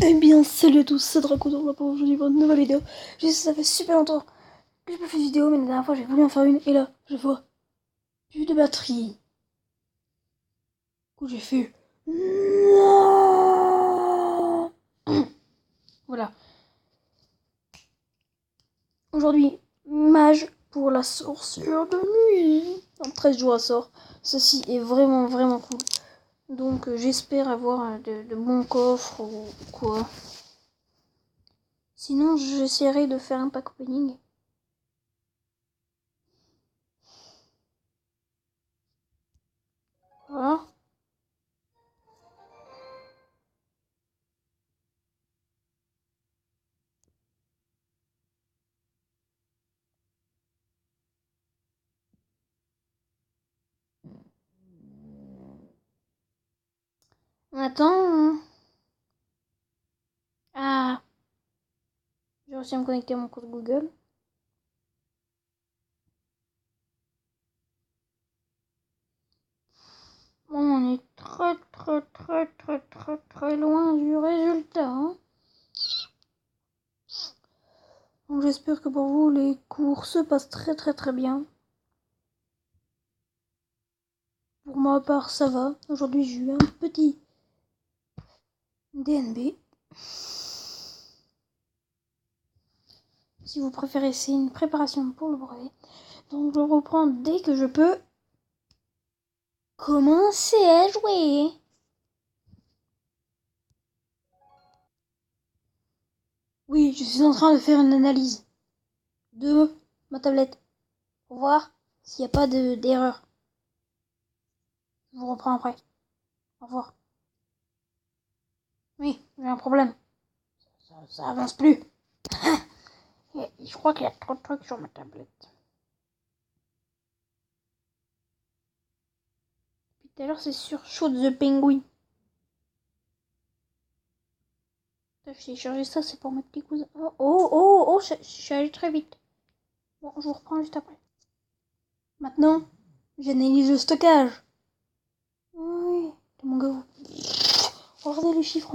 Eh bien, salut à tous, c'est Draco dans la pour aujourd'hui pour une nouvelle vidéo. Je sais, ça fait super longtemps que j'ai pas fait de vidéo, mais la dernière fois j'ai voulu en faire une, et là, je vois plus de batterie. Du coup, j'ai fait non. Voilà. Aujourd'hui, mage pour la sorcière de nuit. En 13 jours à sort. Ceci est vraiment, vraiment cool. Donc, j'espère avoir de bons coffres ou quoi. Sinon, j'essaierai de faire un pack opening. Voilà. On attend. Ah, j'ai réussi à me connecter à mon compte Google. Bon, on est très loin du résultat. Hein. Donc j'espère que pour vous, les cours se passent très bien. Pour ma part, ça va. Aujourd'hui, j'ai eu un petit DNB. Si vous préférez, c'est une préparation pour le brevet. Donc je reprends dès que je peux commencer à jouer. Oui, je suis en train de faire une analyse de ma tablette pour voir s'il n'y a pas d'erreur. Je vous reprends après. Au revoir. Oui, j'ai un problème. Ça avance plus. Je crois qu'il y a trop de trucs sur ma tablette. Puis tout à l'heure, c'est sur Shoot the Penguin. J'ai téléchargé ça, c'est pour mes petits cousins. Oh, je suis allé très vite. Bon, je vous reprends juste après. Maintenant, j'analyse le stockage. Oui, de mon gars. Regardez les chiffres.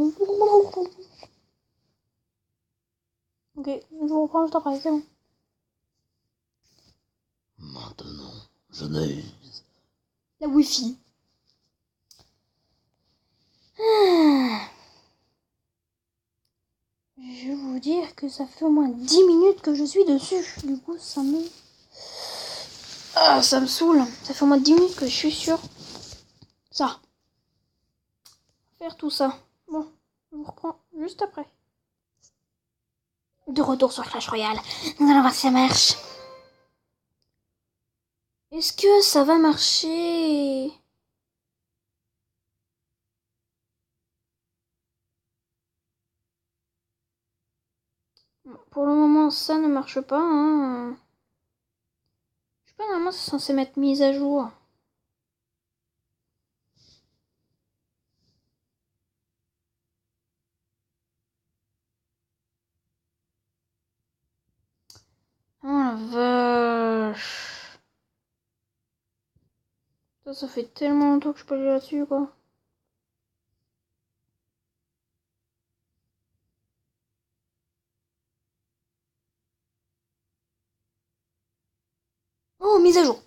Ok, je vous reprends juste après, c'est bon. Maintenant, j'analyse La Wi-Fi. Ah. Je vais vous dire que ça fait au moins 10 minutes que je suis dessus. Du coup, ça me... Ah, ça me saoule. Ça fait au moins 10 minutes que je suis sur ça. Faire tout ça. Bon, je vous reprends juste après. De retour sur Clash Royale. Nous allons voir si ça marche. Est-ce que ça va marcher? Pour le moment, ça ne marche pas. Hein. Je sais pas, normalement, c'est censé mettre mise à jour. Oh la vache. Ça fait tellement longtemps que je suis pas allée là-dessus, quoi. Oh, mise à jour.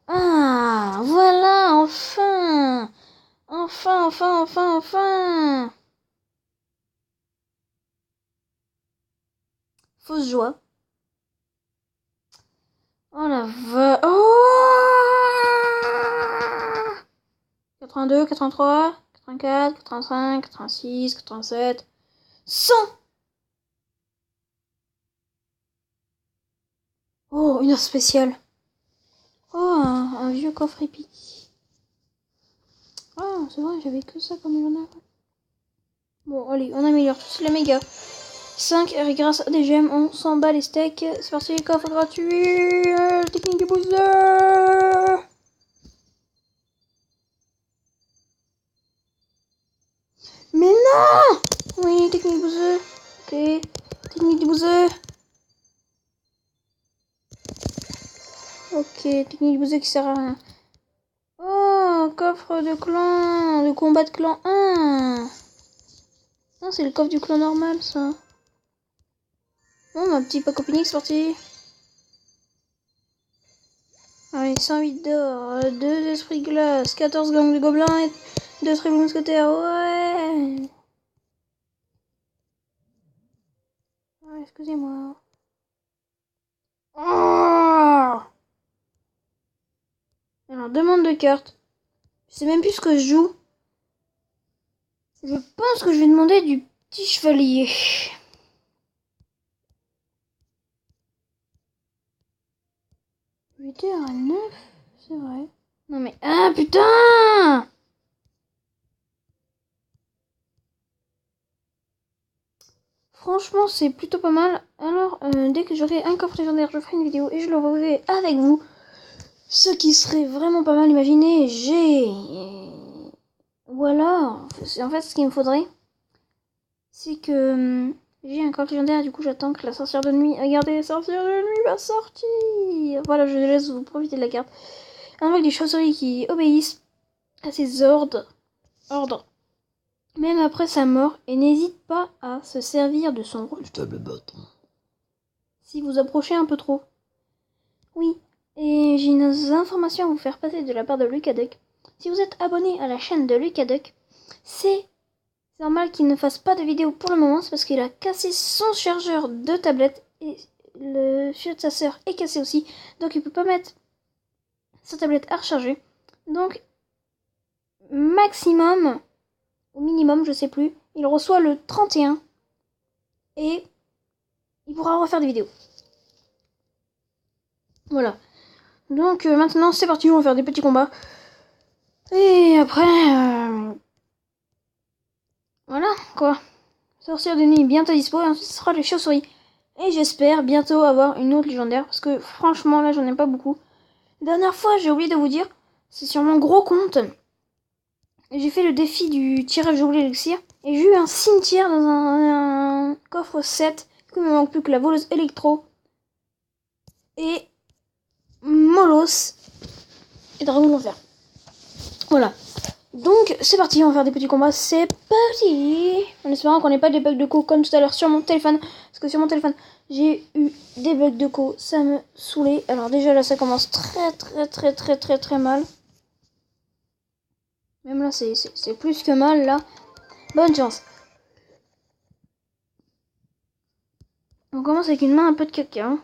Ah, voilà, enfin. Enfin. Fausse joie. Oh la vache. Oh 82, 83, 84, 85, 86, 87, 100. Oh, une heure spéciale. Oh, un vieux coffre épique. Ah, c'est vrai, j'avais que ça comme j'en avais. Bon, allez, on améliore tout, c'est la méga. 5, et grâce à des gemmes, on s'en bat les steaks. C'est parti, coffre gratuit. Technique du booster. Mais non. Oui, technique du booster. Ok, technique du booster. Ok, technique du booster qui sert à rien. Oh, coffre de clan, de combat de clan 1. Non, c'est le coffre du clan normal, ça. Bon, ma petit pack opening, c'est parti. Allez, 108 d'or, 2 esprits glace, 14 gangs de gobelins et 2 très bons mousquetaires. Ouais. Ouais, excusez-moi. Oh. Alors, demande de carte. Je sais même plus ce que je joue. Je pense que je vais demander du petit chevalier. 8h à 9, c'est vrai. Non mais... Ah putain! Franchement, c'est plutôt pas mal. Alors, dès que j'aurai un coffre légendaire, je ferai une vidéo et je le reverrai avec vous. Ce qui serait vraiment pas mal. Imaginez, j'ai... Voilà. En fait, ce qu'il me faudrait, c'est que j'ai un coffre légendaire. Du coup, j'attends que la sorcière de nuit... Regardez, la sorcière de nuit va sortir. Voilà, je laisse vous profiter de la carte. Avec des chauves-souris qui obéissent à ses ordres. Même après sa mort, et n'hésite pas à se servir de son rôle. Table bâton. Si vous approchez un peu trop. Oui, et j'ai une information à vous faire passer de la part de Lucaduc. Si vous êtes abonné à la chaîne de Lucaduc, c'est normal qu'il ne fasse pas de vidéo pour le moment, c'est parce qu'il a cassé son chargeur de tablette et le fil de sa sœur est cassé aussi, donc il peut pas mettre sa tablette à recharger. Donc, maximum, au minimum, je sais plus, il reçoit le 31 et il pourra refaire des vidéos. Voilà. Donc maintenant c'est parti, on va faire des petits combats. Et après... Voilà, quoi. Sorcière de nuit bientôt dispo, et ensuite ce sera les chauves-souris. Et j'espère bientôt avoir une autre légendaire, parce que franchement là j'en ai pas beaucoup. La dernière fois, j'ai oublié de vous dire, c'est sur mon gros compte. J'ai fait le défi du tirage de l'élixir, et j'ai eu un cimetière dans un coffre 7. Du coup, il me manque plus que la voleuse électro. Et Molos. Et Dragon de l'enfer. Voilà. Donc c'est parti, on va faire des petits combats, c'est parti. En espérant qu'on n'ait pas des bugs de co comme tout à l'heure sur mon téléphone. Parce que sur mon téléphone, j'ai eu des bugs de co, ça me saoulait. Alors déjà là, ça commence très mal. Même là, c'est plus que mal là. Bonne chance. On commence avec une main un peu de caca. Hein.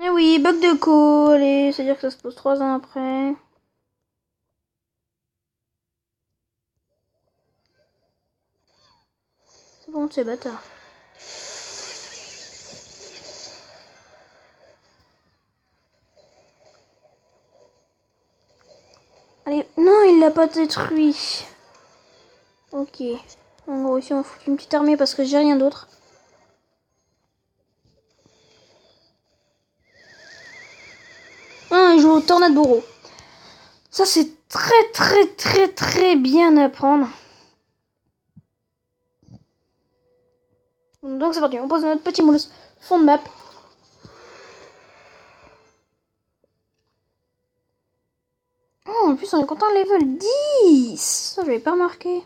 Eh oui, bug de co, allez, c'est-à-dire que ça se pose 3 ans après. C'est bon, c'est bâtard. Allez, non, il l'a pas détruit. Ok. En gros, ici, on fout une petite armée parce que j'ai rien d'autre. Ah, il joue au Tornade Bourreau. Ça, c'est très bien à prendre. Donc, c'est parti. On pose notre petit moulos fond de map. Oh, en plus, on est content level 10. Ça, je l'avais pas remarqué.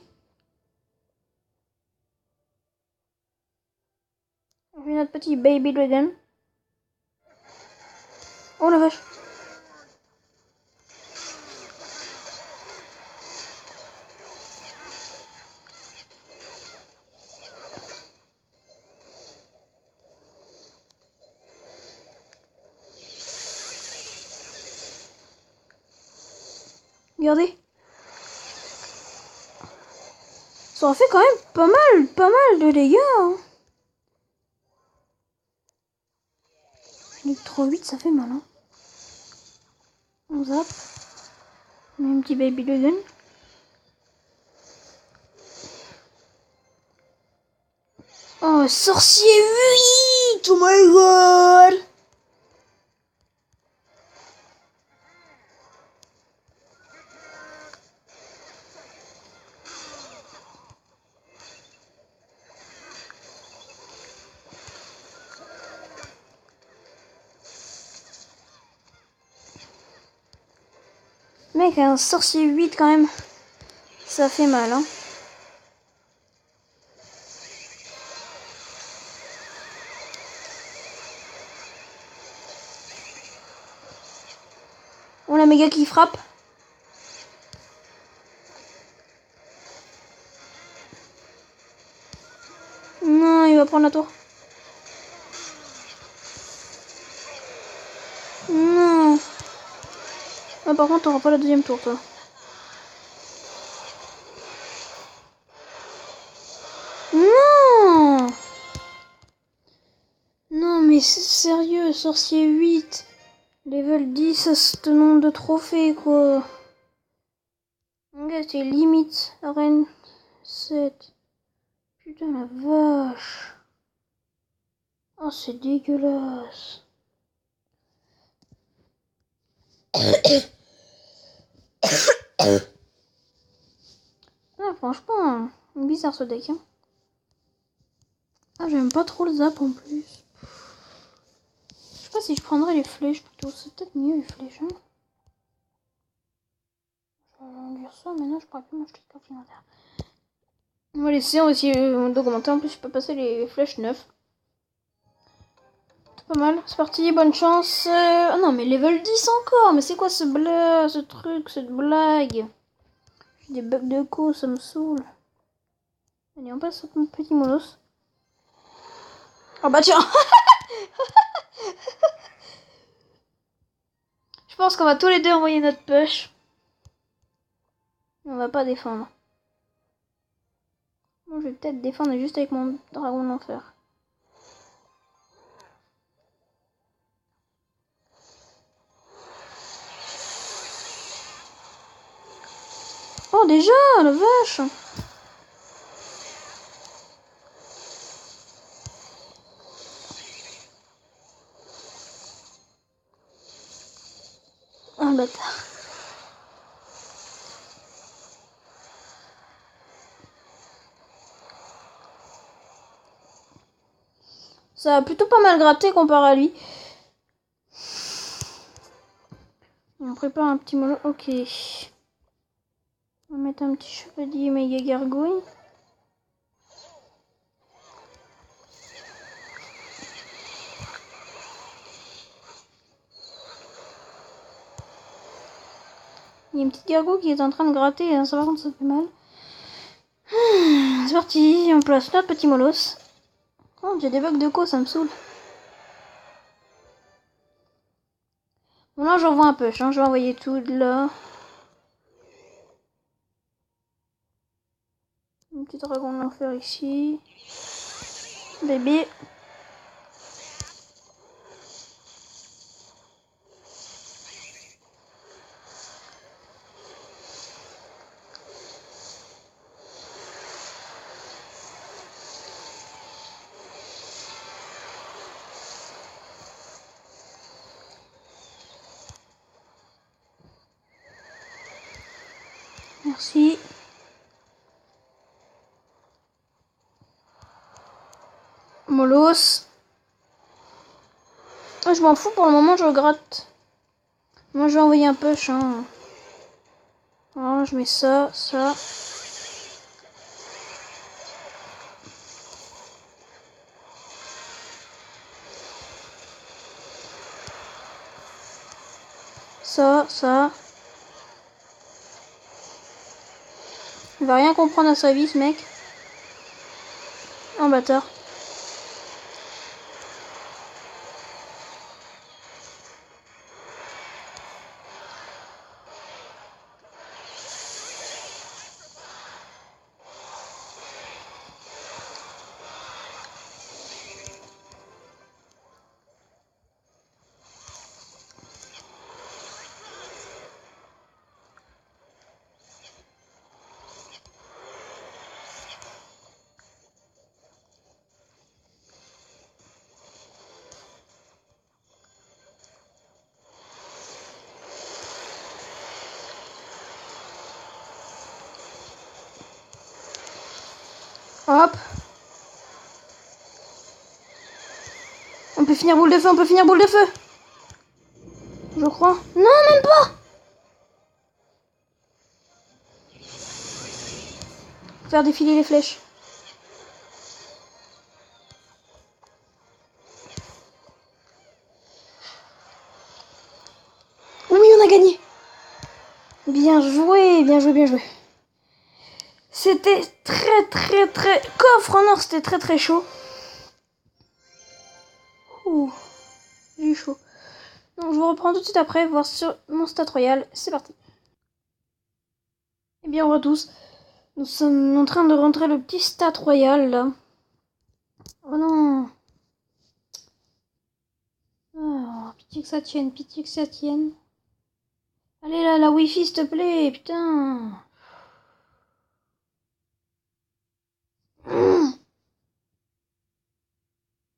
On fait notre petit Baby Dragon. Oh la vache. Regardez. Ça en fait quand même pas mal de dégâts. Hein. Electro 8, ça fait mal. Hein. On zappe. On met un petit Baby Dragon. Oh, sorcier 8! Oh my god! Mec, un sorcier 8 quand même. Ça fait mal, hein. méga qui frappe. Non, il va prendre la tour. Non. Ah, par contre, t'auras pas la deuxième tour, toi. Non. Non, mais c'est sérieux, sorcier 8. Level 10 à ce nombre de trophées, quoi. Mon gars, c'est limite. Arène 7. Putain, la vache. Oh, c'est dégueulasse. Ah, franchement, bizarre ce deck. Hein. Ah, j'aime pas trop le zap en plus. Je sais pas si je prendrais les flèches plutôt. C'est peut-être mieux les flèches. Hein. Je vais dire ça, mais non, je pourrais plus m'acheter de carte alimentaire. On va laisser, on va essayer d'augmenter. En plus, je peux passer les flèches 9. C'est pas mal. C'est parti, bonne chance. Ah non, mais level 10 encore. Mais c'est quoi ce truc, cette blague? J'ai des bugs de co, ça me saoule. Allez, on passe au petit molos. Oh bah tiens. Je pense qu'on va tous les deux envoyer notre push. On va pas défendre. Moi, je vais peut-être défendre juste avec mon dragon de l'enfer. Oh déjà, la vache. Oh bâtard. Ça a plutôt pas mal gratté comparé à lui. On prépare un petit mollo. Ok. On va mettre un petit chevalier méga gargouille. Il y a une petite gargouille qui est en train de gratter. Hein, ça par contre ça fait mal. C'est parti. On place notre petit molos. Oh, j'ai des bugs de co, ça me saoule. Bon là j'envoie un push. Hein. Je vais envoyer tout de là. Un petit dragon de l'enfer ici. Bébé. Merci. Molos. Ah, je m'en fous pour le moment, je gratte. Moi je vais envoyer un push. Hein. Voilà, je mets ça, ça. Ça. Il va rien comprendre à sa vie, ce mec. Un bâtard. Hop. On peut finir boule de feu, Je crois. Non, même pas. Faire défiler les flèches. Oui, on a gagné. bien joué, bien joué. C'était très... Coffre en or, c'était très chaud. Ouh, j'ai eu chaud. Donc je vous reprends tout de suite après, voir sur mon stat royal. C'est parti. Eh bien, on va tous. Nous sommes en train de rentrer le petit stat royal, là. Oh non. Oh, pitié que ça tienne, pitié que ça tienne. Allez là, la wifi s'il te plaît, putain.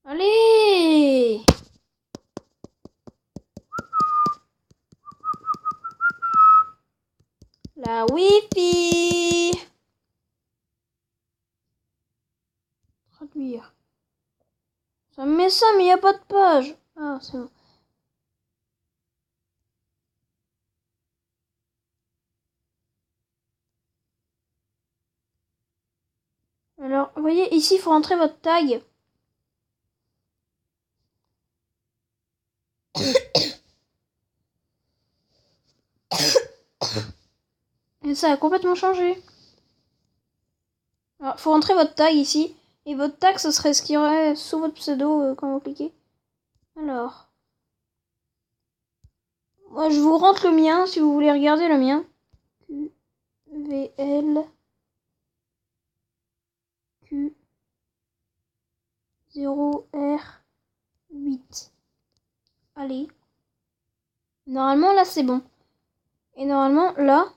Allez. La wifi. Traduire. Ça me met ça, mais il n'y a pas de page. Ah, c'est bon. Alors, vous voyez, ici, il faut rentrer votre tag. Et ça a complètement changé. Alors, faut rentrer votre tag ici. Et votre tag, ce serait ce qu'il y aurait sous votre pseudo quand vous cliquez. Alors. Moi, je vous rentre le mien si vous voulez regarder le mien. QVL Q 0R8. Allez. Normalement, là, c'est bon. Et normalement, là,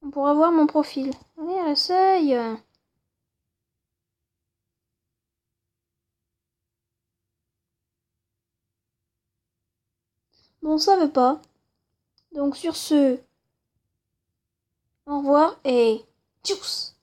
on pourra voir mon profil. Allez, essaye. Bon, ça veut pas. Donc, sur ce, au revoir et tchuss!